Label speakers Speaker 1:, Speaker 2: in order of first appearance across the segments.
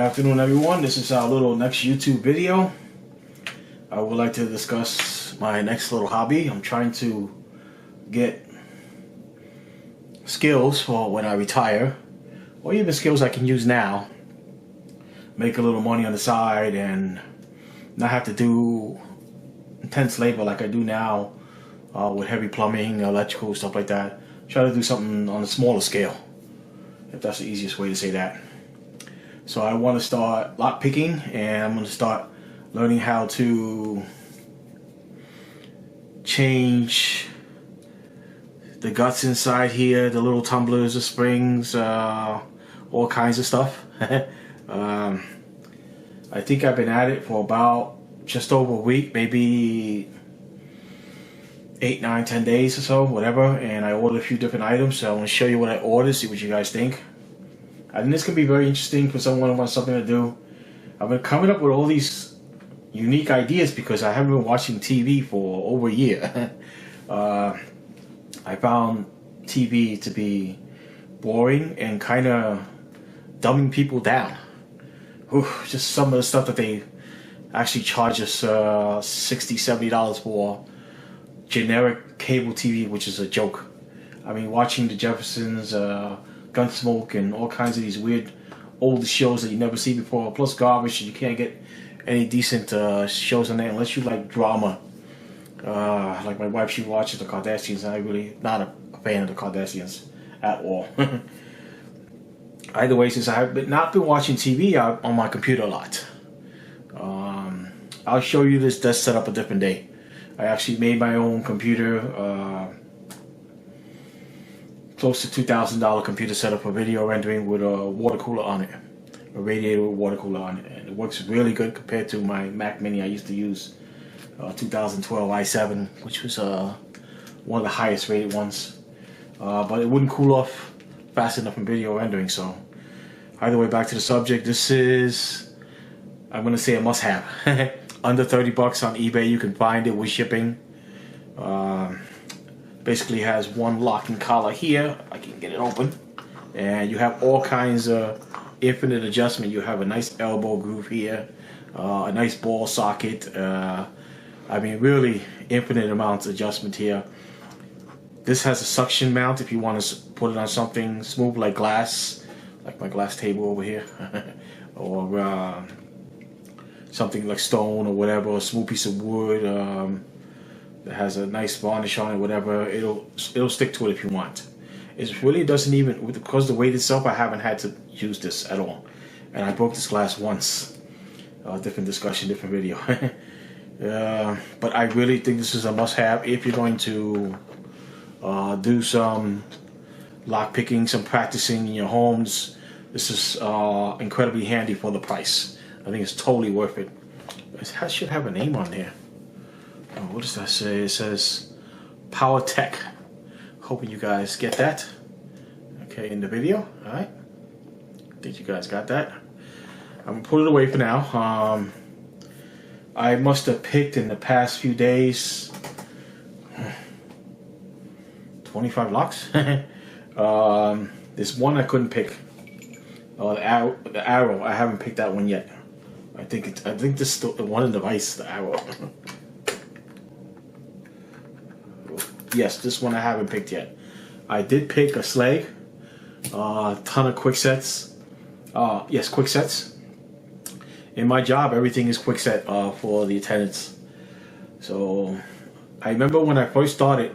Speaker 1: afternoon, everyone. This is our little next YouTube video. I would like to discuss my next little hobby. I'm trying to get skills for when I retire, or even skills I can use now, make a little money on the side and not have to do intense labor like I do now with heavy plumbing, electrical, stuff like that. Try to do something on a smaller scale, if that's the easiest way to say that. So I want to start lock picking, and I'm going to start learning how to change the guts inside here, the little tumblers, the springs, all kinds of stuff. I think I've been at it for about just over a week, maybe 8, 9, 10 days or so, whatever, and I ordered a few different items, so I want to show you what I ordered, see what you guys think. I think this could be very interesting for someone who wants something to do. I've been coming up with all these unique ideas because I haven't been watching TV for over a year. I found TV to be boring and kind of dumbing people down. Just some of the stuff that they actually charge us $60, $70 for generic cable TV, which is a joke. I mean, watching the Jeffersons, Gunsmoke, and all kinds of these weird old shows that you never see before, plus garbage. You can't get any decent shows on there unless you like drama. Like my wife, she watches the Kardashians, and I'm really not a fan of the Kardashians at all. Either way, since I have not been watching TV on my computer a lot, I'll show you this desk setup a different day. I actually made my own computer, close to $2,000 computer setup for video rendering with a water cooler on it, a radiator with water cooler on it, and it works really good compared to my Mac Mini I used to use, 2012 i7, which was one of the highest rated ones, but it wouldn't cool off fast enough in video rendering. So either way, back to the subject. This is, I'm gonna say, a must-have. Under 30 bucks on eBay, you can find it with shipping. Basically has one locking collar here. I can get it open, and you have all kinds of infinite adjustment. You have a nice elbow groove here, a nice ball socket. I mean, really infinite amounts of adjustment here. This has a suction mount if you want to put it on something smooth like glass, like my glass table over here, or something like stone or whatever, a smooth piece of wood that has a nice varnish on it, whatever. It'll stick to it if you want. It really doesn't even, because the weight itself, I haven't had to use this at all. And I broke this glass once. Different discussion, different video. But I really think this is a must-have if you're going to do some lock picking, some practicing in your homes. This is incredibly handy for the price. I think it's totally worth it. It should have a name on there. Oh, what does that say? It says Power Tech. Hoping you guys get that. Okay, in the video. Alright. Think you guys got that. I'm going to put it away for now. I must have picked in the past few days 25 locks. There's one I couldn't pick. The arrow. I haven't picked that one yet. I think this is the one in the device, the arrow. Yes, this one I haven't picked yet. I did pick a sleigh, a ton of quick sets. Yes, quick sets. In my job, everything is quick set for the attendants. So I remember when I first started,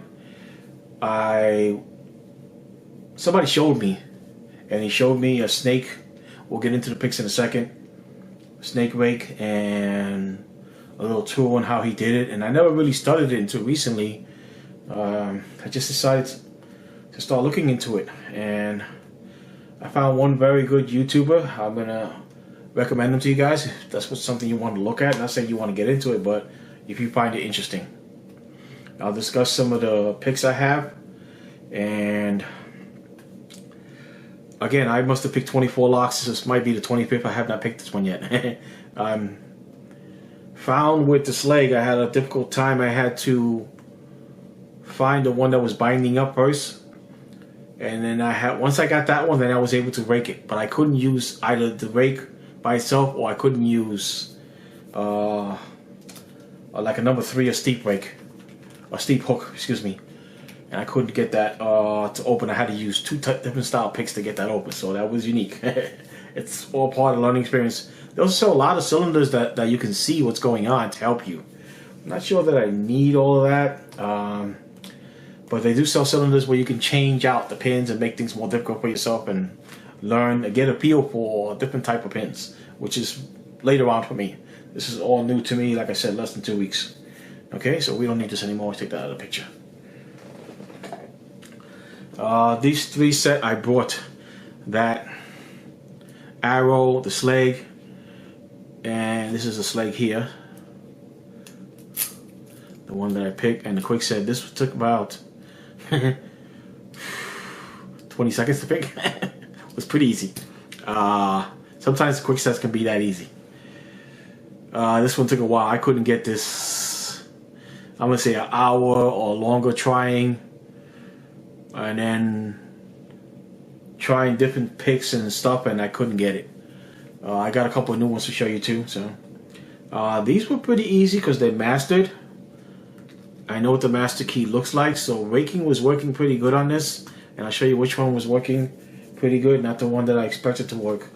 Speaker 1: somebody showed me, and he showed me a snake. We'll get into the pics in a second. Snake rake and a little tour on how he did it, and I never really studied it until recently. I just decided to start looking into it, and I found one very good YouTuber. I'm gonna recommend him to you guys if that's something you want to look at. Not saying you want to get into it, but if you find it interesting. I'll discuss some of the picks I have, and again, I must have picked 24 locks. This might be the 25th. I have not picked this one yet. Found with the sleigh, I had a difficult time. I had to find the one that was binding up first, and then once I got that one, then I was able to rake it. But I couldn't use either the rake by itself, or I couldn't use like a number 3 or steep rake, or steep hook, excuse me. And I couldn't get that to open. I had to use 2 different style picks to get that open, so that was unique. It's all part of the learning experience. They also sell a lot of cylinders that you can see what's going on to help you. I'm not sure that I need all of that, but they do sell cylinders where you can change out the pins and make things more difficult for yourself and learn, get a feel for different type of pins, which is later on for me. This is all new to me, like I said, less than 2 weeks. Okay, so we don't need this anymore. Let's take that out of the picture. These 3 set, I brought that arrow, the slag, and this is a slag here. The one that I picked, and the quick set. This took about 20 seconds to pick. It was pretty easy. Sometimes quick sets can be that easy. This one took a while. I couldn't get this, I'm gonna say an hour or longer trying, and then trying different picks and stuff, and I couldn't get it. I got a couple of new ones to show you too. So these were pretty easy because they're mastered. I know what the master key looks like, so raking was working pretty good on this, and I'll show you which one was working pretty good, not the one that I expected to work.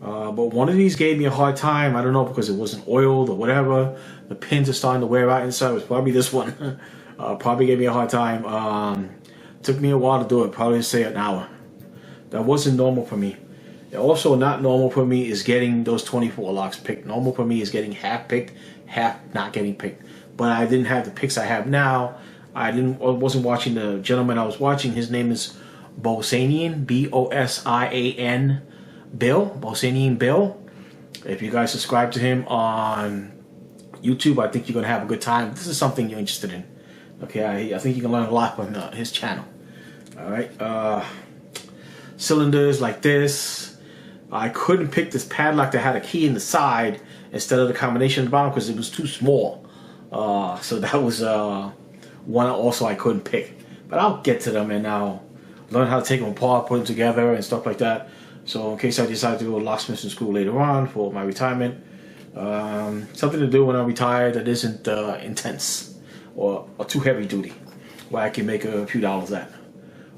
Speaker 1: But one of these gave me a hard time. I don't know, because it wasn't oiled or whatever. The pins are starting to wear out inside. It was probably this one. Probably gave me a hard time. Took me a while to do it, probably say an hour. That wasn't normal for me. Also not normal for me is getting those 24 locks picked. Normal for me is getting half picked, half not getting picked. But I didn't have the picks I have now. I wasn't watching the gentleman I was watching. His name is Bosian, B-O-S-I-A-N, Bill, BosianBill. If you guys subscribe to him on YouTube, I think you're gonna have a good time. This is something you're interested in. Okay, I think you can learn a lot from his channel. All right, cylinders like this. I couldn't pick this padlock that had a key in the side instead of the combination at the bottom because it was too small. So that was one also I couldn't pick. But I'll get to them and I'll learn how to take them apart, put them together and stuff like that. So in case I decide to do a locksmith in school later on for my retirement, something to do when I retire that isn't intense or too heavy duty, where I can make a few dollars at,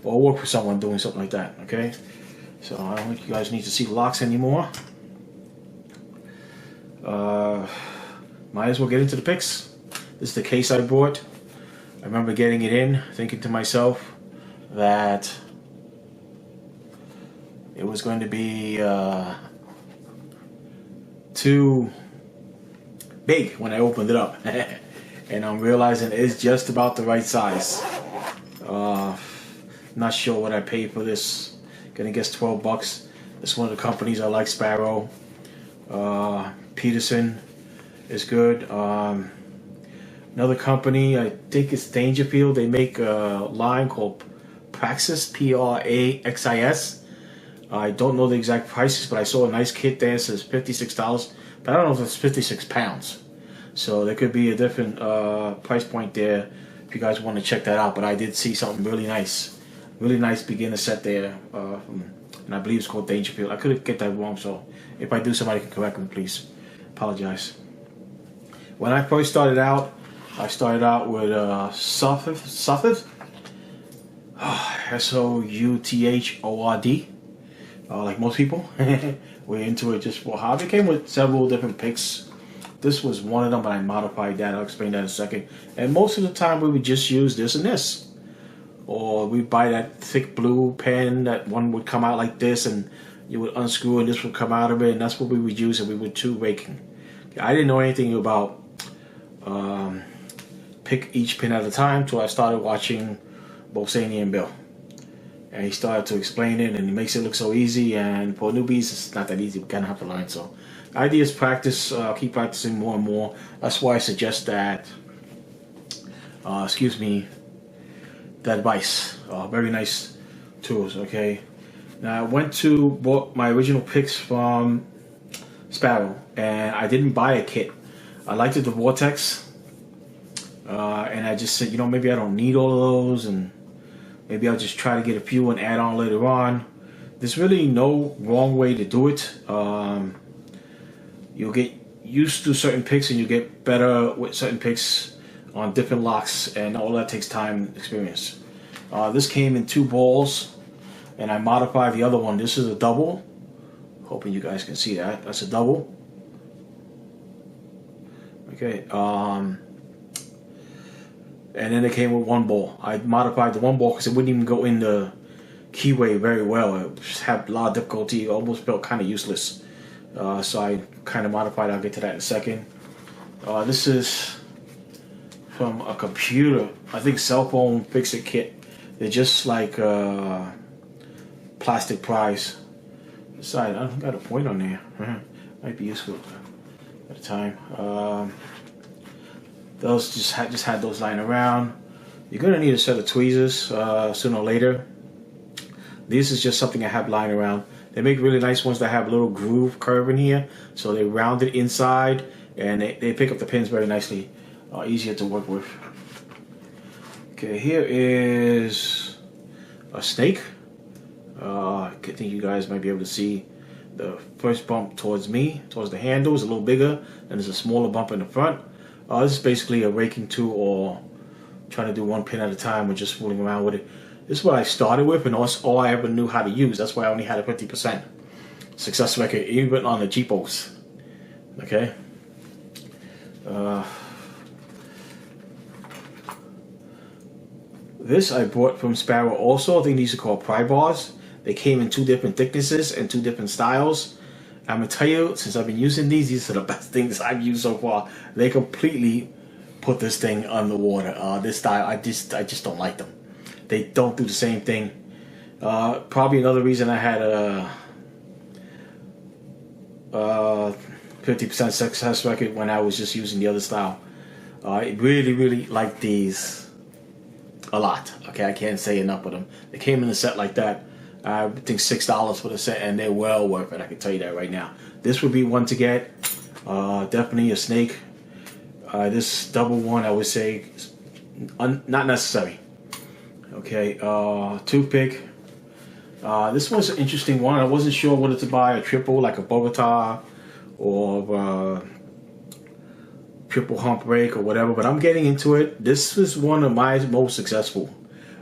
Speaker 1: or work for someone doing something like that. Okay, so I don't think you guys need to see the locks anymore. Might as well get into the picks. This is the case I bought. I remember getting it in, thinking to myself that it was going to be too big when I opened it up. And I'm realizing it's just about the right size. Not sure what I paid for this. Gonna guess 12 bucks. This is one of the companies I like, Sparrow. Peterson is good. Another company, I think it's Dangerfield. They make a line called Praxis, P-R-A-X-I-S. I don't know the exact prices, but I saw a nice kit there. It says $56, but I don't know if it's 56 pounds. So there could be a different price point there if you guys want to check that out. But I did see something really nice beginner set there, and I believe it's called Dangerfield. I could get that wrong, so if I do, somebody can correct me, please. Apologize. When I first started out, I started out with Southard, S-O-U-T-H-O-R-D. Like most people, we're into it just for hobby. It came with several different picks. This was one of them, but I modified that. I'll explain that in a second. And most of the time, we would just use this and this. Or we'd buy that thick blue pen that one would come out like this, and you would unscrew and this would come out of it, and that's what we would use, and we would tube raking. I didn't know anything about pick each pin at a time until I started watching BosianBill. And he started to explain it, and he makes it look so easy. And for newbies, it's not that easy. We kind of have to learn. So, the idea is practice. Keep practicing more and more. That's why I suggest that. That advice. Very nice tools. Okay. Now I went to bought my original picks from Sparrow, and I didn't buy a kit. I liked the Vortex, and I just said, maybe I don't need all of those, and maybe I'll just try to get a few and add on later on. There's really no wrong way to do it. you'll get used to certain picks and you get better with certain picks on different locks, and all that takes time and experience. This came in 2 balls, and I modified the other one. This is a double. Hoping you guys can see that. That's a double. Okay. And then it came with 1 ball. I modified the 1 ball because it wouldn't even go in the keyway very well. It just had a lot of difficulty. It almost felt kind of useless. So I kind of modified. I'll get to that in a second. This is from a computer, I think cell phone fix-it kit. They're just like plastic plies. Besides, I got a point on there. Might be useful at a time. Those just had those lying around. You're gonna need a set of tweezers sooner or later. This is just something I have lying around. They make really nice ones that have a little groove curve in here, so they round it inside, and they pick up the pins very nicely. Easier to work with. Okay, here is a snake. I think you guys might be able to see the first bump towards the handle is a little bigger, and there's a smaller bump in the front. This is basically a raking tool, or trying to do 1 pin at a time, or just fooling around with it. This is what I started with, and that's all I ever knew how to use. That's why I only had a 50% success record, even on the cheapos. Okay. This I bought from Sparrow also. I think these are called pry bars. They came in 2 different thicknesses and 2 different styles. I'm gonna tell you, since I've been using these are the best things I've used so far. They completely put this thing underwater. This style, I just don't like them. They don't do the same thing. Probably another reason I had a 50% success record when I was just using the other style. I really like these a lot. Okay, I can't say enough of them. They came in a set like that. I think $6 for the set, and they're well worth it. I can tell you that right now. This would be one to get. Definitely a snake. This double one, I would say, not necessary. Okay, toothpick. This was an interesting one. I wasn't sure whether to buy a triple, like a Bogota, or triple hump rake or whatever, but I'm getting into it. This is one of my most successful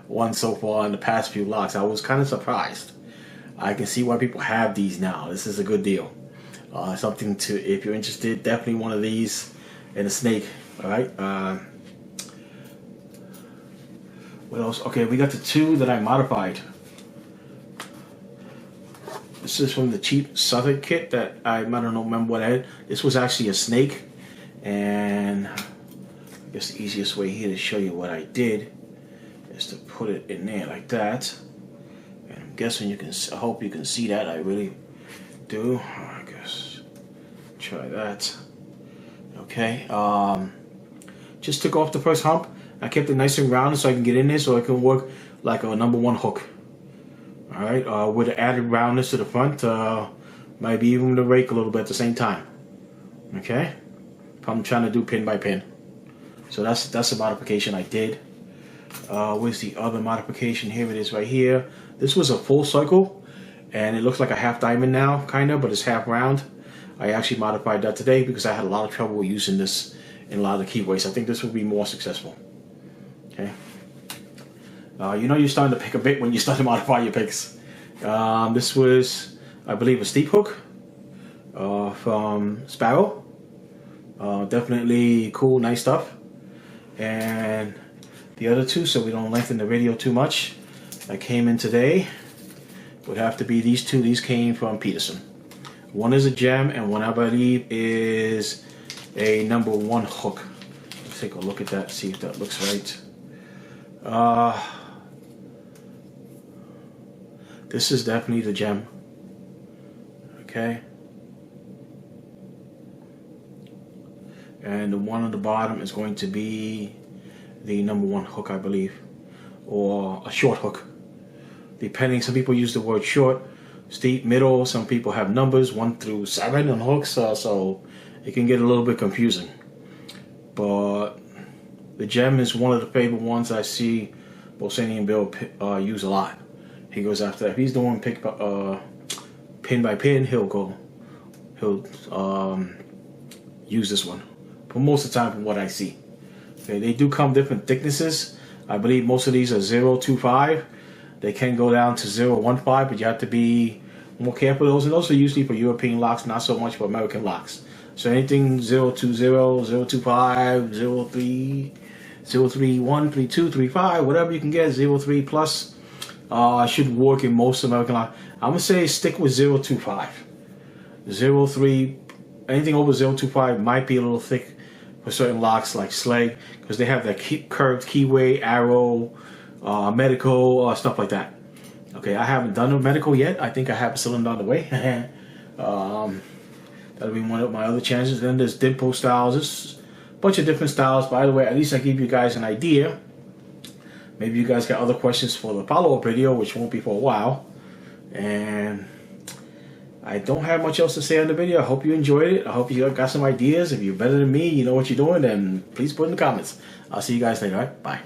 Speaker 1: ones so far in the past few locks. I was kind of surprised. I can see why people have these now. This is a good deal. Something to, if you're interested, definitely one of these and a snake. All right. What else? Okay, we got the 2 that I modified. This is from the cheap Southern kit that I don't remember what I had. This was actually a snake, and I guess the easiest way here to show you what I did is to put it in there like that. And I'm guessing you can. I hope you can see that. I really do. I guess try that. Okay. Just took off the first hump. I kept it nice and round so I can get in there, so it can work like a number 1 hook. All right. With the added roundness to the front, maybe even the rake a little bit at the same time. Okay. I'm trying to do pin by pin. So that's a modification I did. Where's the other modification? Here it is right here. This was a full circle, and it looks like a half diamond now, kind of, but it's half round. I actually modified that today because I had a lot of trouble using this in a lot of the keyways. I think this will be more successful. Okay. You know you're starting to pick a bit when you start to modify your picks. This was, I believe, a steep hook from Sparrow. Definitely cool, nice stuff. And the other 2, so we don't lengthen the video too much, that came in today would have to be these 2. These came from Peterson. One is a gem, and one I believe is a number 1 hook. Let's take a look at that, see if that looks right. This is definitely the gem. Okay. And the one on the bottom is going to be the number 1 hook, I believe, or a short hook, depending. Some people use the word short, steep, middle. Some people have numbers 1 through 7 on hooks, so it can get a little bit confusing. But the gem is one of the favorite ones I see BosianBill use a lot. He goes after that. If he's doing pin by pin, he'll use this one. For most of the time, from what I see. Okay, they do come different thicknesses. I believe most of these are 0.25. They can go down to 0.15, but you have to be more careful with those. And those are usually for European locks, not so much for American locks. So anything 0.20, 0.25, 0.3, 0.31, 0.32, 0.35, whatever you can get, 0.3 plus, should work in most American locks. I'm going to say stick with 0.25. 0.3, anything over 0.25 might be a little thick for certain locks like Schlage, because they have that curved keyway, arrow, medical, stuff like that. Okay, I haven't done a medical yet. I think I have a cylinder on the way. That'll be one of my other chances. Then there's dimple styles. There's a bunch of different styles. By the way, at least I give you guys an idea. Maybe you guys got other questions for the follow-up video, which won't be for a while. And I don't have much else to say on the video. I hope you enjoyed it. I hope you got some ideas. If you're better than me, you know what you're doing, then please put in the comments. I'll see you guys later. All right? Bye.